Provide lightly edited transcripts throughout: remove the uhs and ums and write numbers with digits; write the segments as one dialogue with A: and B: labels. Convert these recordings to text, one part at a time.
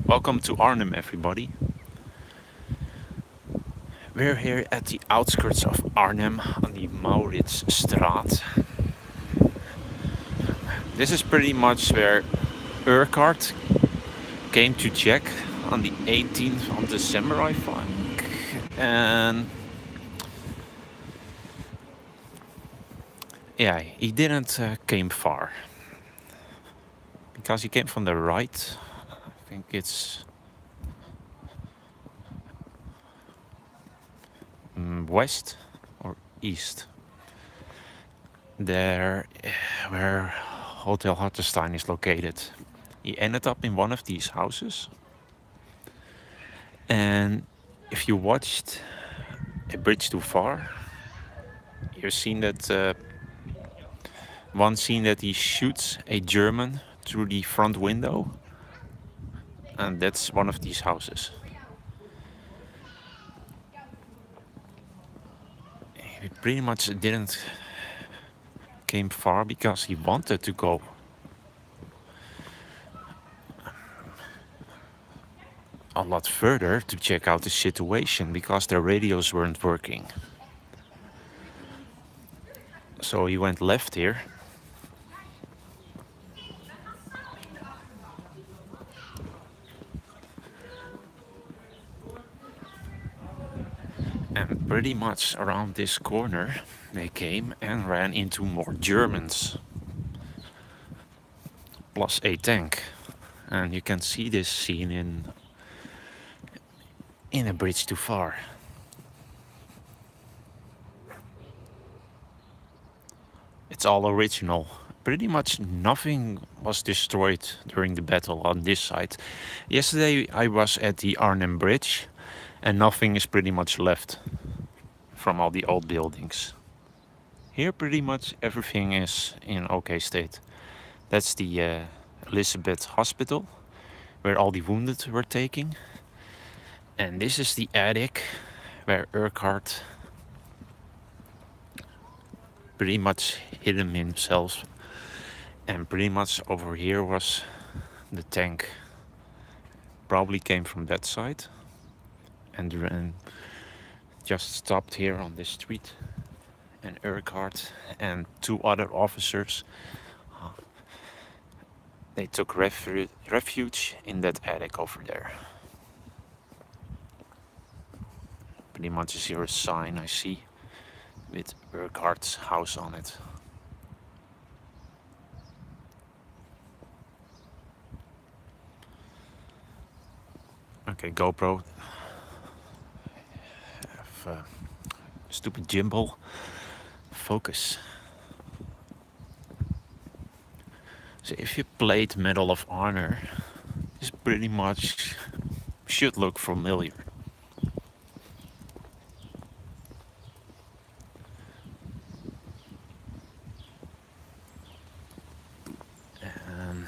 A: Welcome to Arnhem, everybody. We're here at the outskirts of Arnhem on the Mauritsstraat. This is pretty much where Urquhart came to check on the 18th of December, I think. And yeah, he didn't came far. Because he came from the right. I think it's west or east. There where Hotel Hartenstein is located. He ended up in one of these houses. And if you watched A Bridge Too Far, you've seen that one scene that he shoots a German through the front window. And that's one of these houses. He pretty much didn't came far because he wanted to go a lot further to check out the situation because their radios weren't working. So he went left here. And pretty much around this corner they came and ran into more Germans. Plus a tank. And you can see this scene in A Bridge Too Far. It's all original. Pretty much nothing was destroyed during the battle on this side. Yesterday I was at the Arnhem Bridge and nothing is pretty much left from all the old buildings. Here pretty much everything is in okay state. That's the Elizabeth Hospital where all the wounded were taken. And this is the attic where Urquhart pretty much hid himself. And pretty much over here was the tank. Probably came from that side. And just stopped here on this street. And Urquhart and two other officers, they took refuge in that attic over there. Pretty much is here a sign I see with Urquhart's house on it. Okay, GoPro. Have, stupid gimbal. Focus. So if you played Medal of Honor, this pretty much should look familiar. And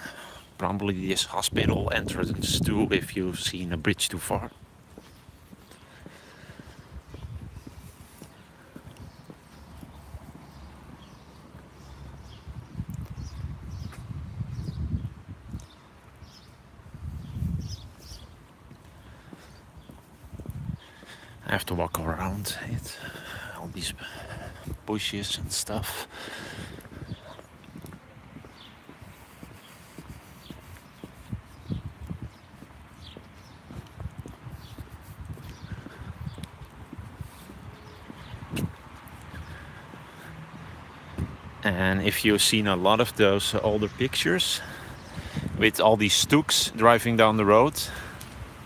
A: probably this hospital entrance too, if you've seen A Bridge Too Far. I have to walk around it, all these bushes and stuff. And if you've seen a lot of those older pictures with all these stooks driving down the road,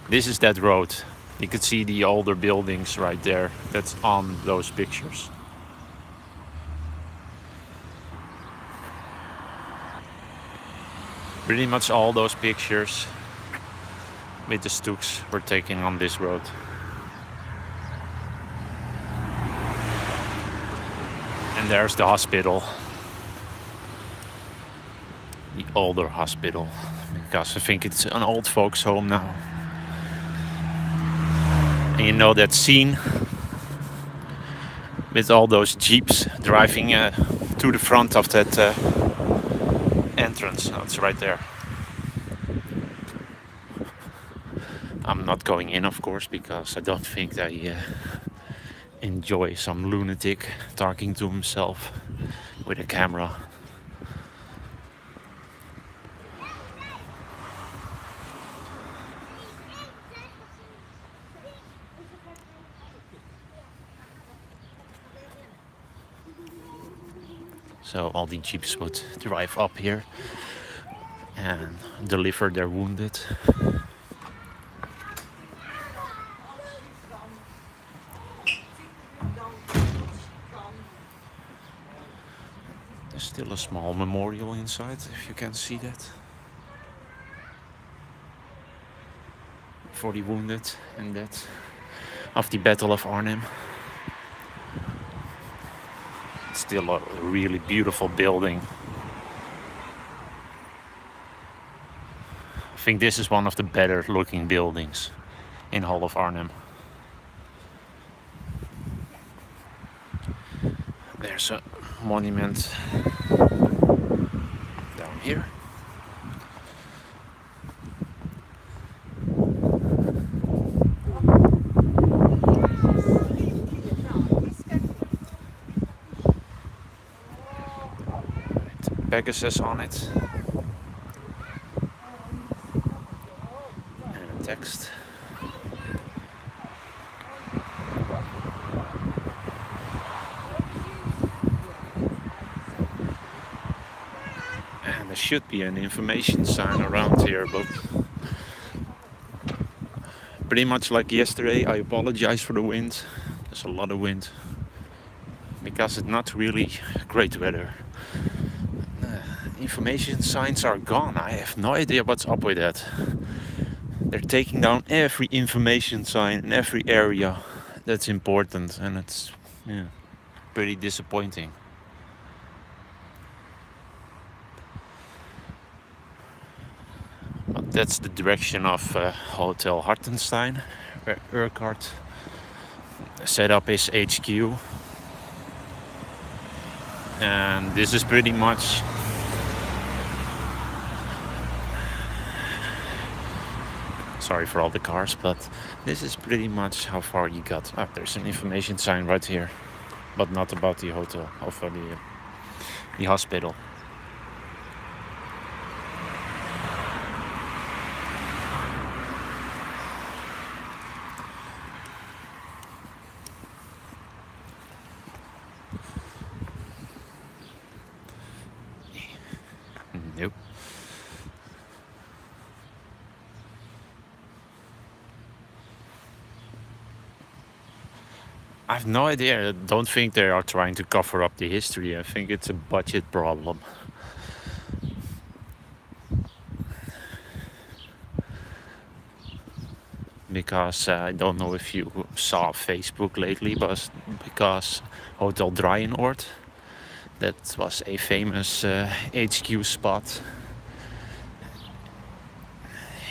A: this is that road. You could see the older buildings right there. That's on those pictures. Pretty much all those pictures with the stooks were taken on this road. And there's the hospital. The older hospital. Because I think it's an old folks home now. And you know that scene with all those jeeps driving to the front of that entrance. Oh, it's right there. I'm not going in, of course, because I don't think I enjoy some lunatic talking to himself with a camera. So all the jeeps would drive up here and deliver their wounded. There's still a small memorial inside, if you can see that. For the wounded and that of the Battle of Arnhem. It's still a really beautiful building. I think this is one of the better looking buildings in Hall of Arnhem. There's a monument down here. Pegasus on it. And a text. And there should be an information sign around here, but pretty much like yesterday, I apologize for the wind. There's a lot of wind because it's not really great weather. Information signs are gone. I have no idea what's up with that. They're taking down every information sign in every area that's important, and it's pretty disappointing. But that's the direction of Hotel Hartenstein, where Urquhart set up his HQ. And this is pretty much sorry for all the cars, but this is pretty much how far you got. Oh, there's an information sign right here, but not about the hotel, of the hospital. Nope. I have no idea. I don't think they are trying to cover up the history. I think it's a budget problem. Because I don't know if you saw Facebook lately, but because Hotel Dreyenoord, that was a famous HQ spot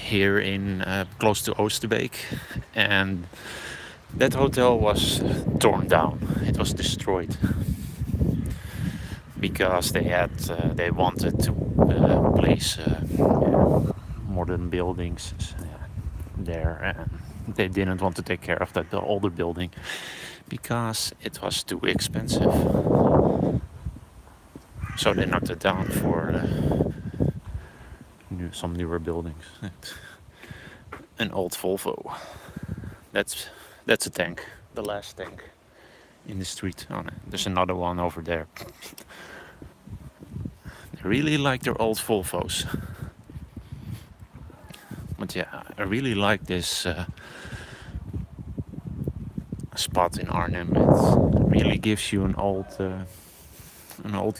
A: here in close to Oosterbeek, and that hotel was torn down. It was destroyed because they wanted to place modern buildings there, and they didn't want to take care of the older building because it was too expensive. So they knocked it down for some newer buildings. An old Volvo. That's a tank, the last tank in the street. Oh, no, there's another one over there. They really like their old Volvos. But yeah, I really like this spot in Arnhem. It really gives you an old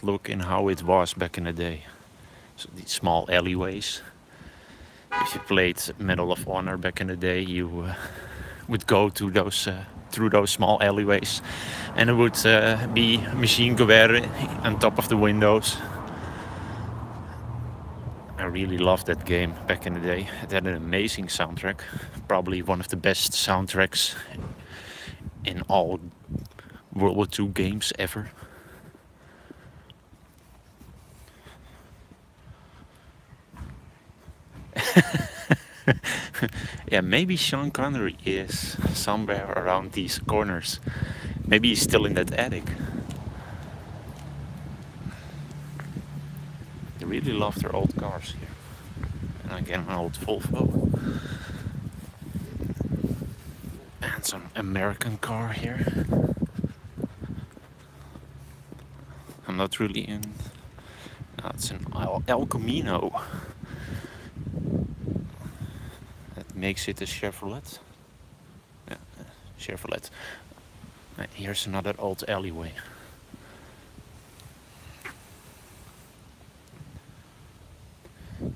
A: look in how it was back in the day. So these small alleyways. If you played Medal of Honor back in the day, you would go to those through those small alleyways, and it would be machine gewehr on top of the windows. I really loved that game back in the day. It had an amazing soundtrack, probably one of the best soundtracks in all World War II games ever. Yeah, maybe Sean Connery is somewhere around these corners. Maybe he's still in that attic. They really love their old cars here. And again, an old Volvo. And some American car here. I'm not really in... No, it's an El Camino. That makes it a Chevrolet. Yeah, Chevrolet. Here's another old alleyway.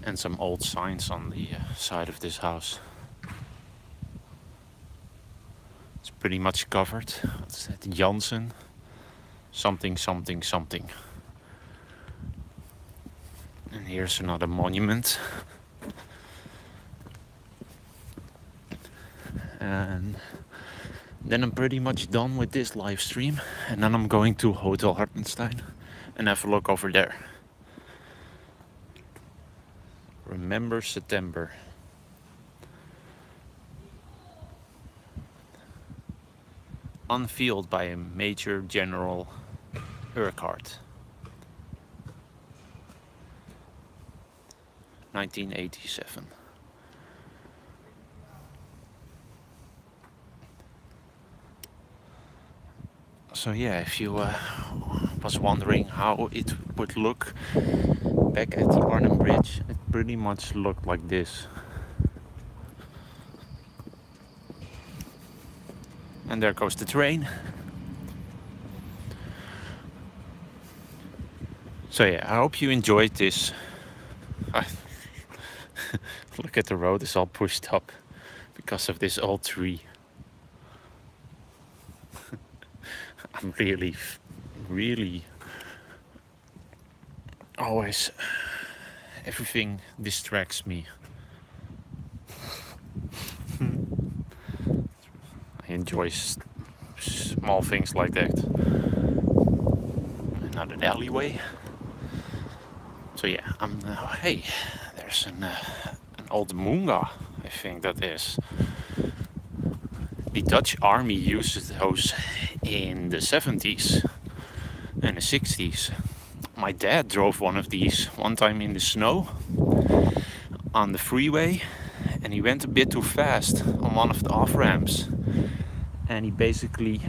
A: And some old signs on the side of this house. It's pretty much covered. What's that? Janssen. Something, something, something. And here's another monument. And then I'm pretty much done with this live stream. And then I'm going to Hotel Hartenstein and have a look over there. Remember September. Unveiled by a Major General Urquhart. 1987. So yeah, if you was wondering how it would look back at the Arnhem Bridge, it pretty much looked like this. And there goes the train. So yeah, I hope you enjoyed this. Look at the road, it's all pushed up because of this old tree. I'm really always, everything distracts me. I enjoy small things like that. Another alleyway. So yeah, hey, there's an old Munga, I think that is. The Dutch army used those in the 70s and the 60s. My dad drove one of these one time in the snow on the freeway, and he went a bit too fast on one of the off-ramps, and he basically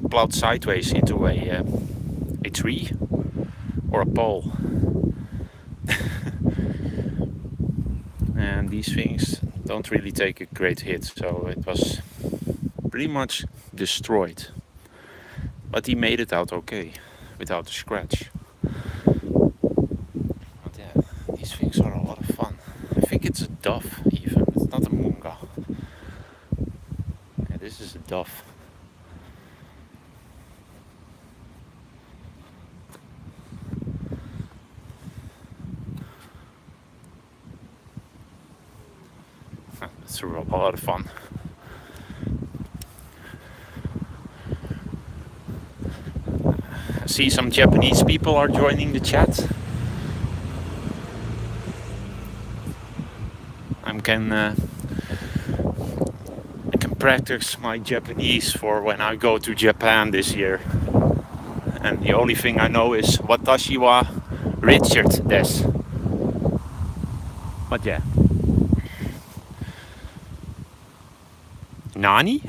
A: plowed sideways into a tree or a pole. And these things don't really take a great hit, so it was pretty much destroyed. But he made it out okay, without a scratch. But yeah, these things are a lot of fun. I think it's a dove even, it's not a Munga. Yeah, this is a dove. It's a lot of fun. I see some Japanese people are joining the chat. I can practice my Japanese for when I go to Japan this year. And the only thing I know is Watashi wa Richard desu. But yeah. Nani?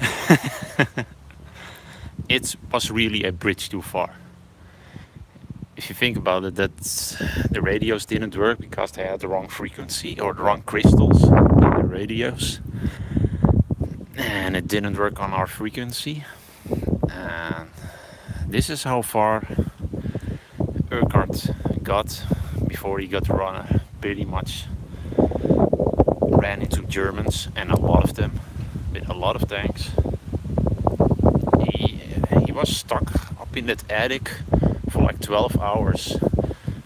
A: It was really a bridge too far. If you think about it, that the radios didn't work because they had the wrong frequency or the wrong crystals in the radios. And it didn't work on our frequency. And this is how far Urquhart got before he got run. Pretty much ran into Germans, and a lot of them, with a lot of tanks. He was stuck up in that attic for like 12 hours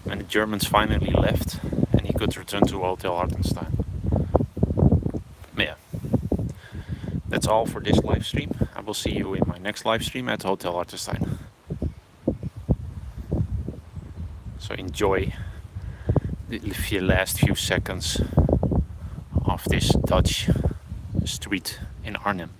A: when the Germans finally left, and he could return to Hotel Hartenstein. Yeah, that's all for this live stream. I will see you in my next live stream at Hotel Hartenstein. So enjoy the last few seconds of this Dutch street in Arnhem.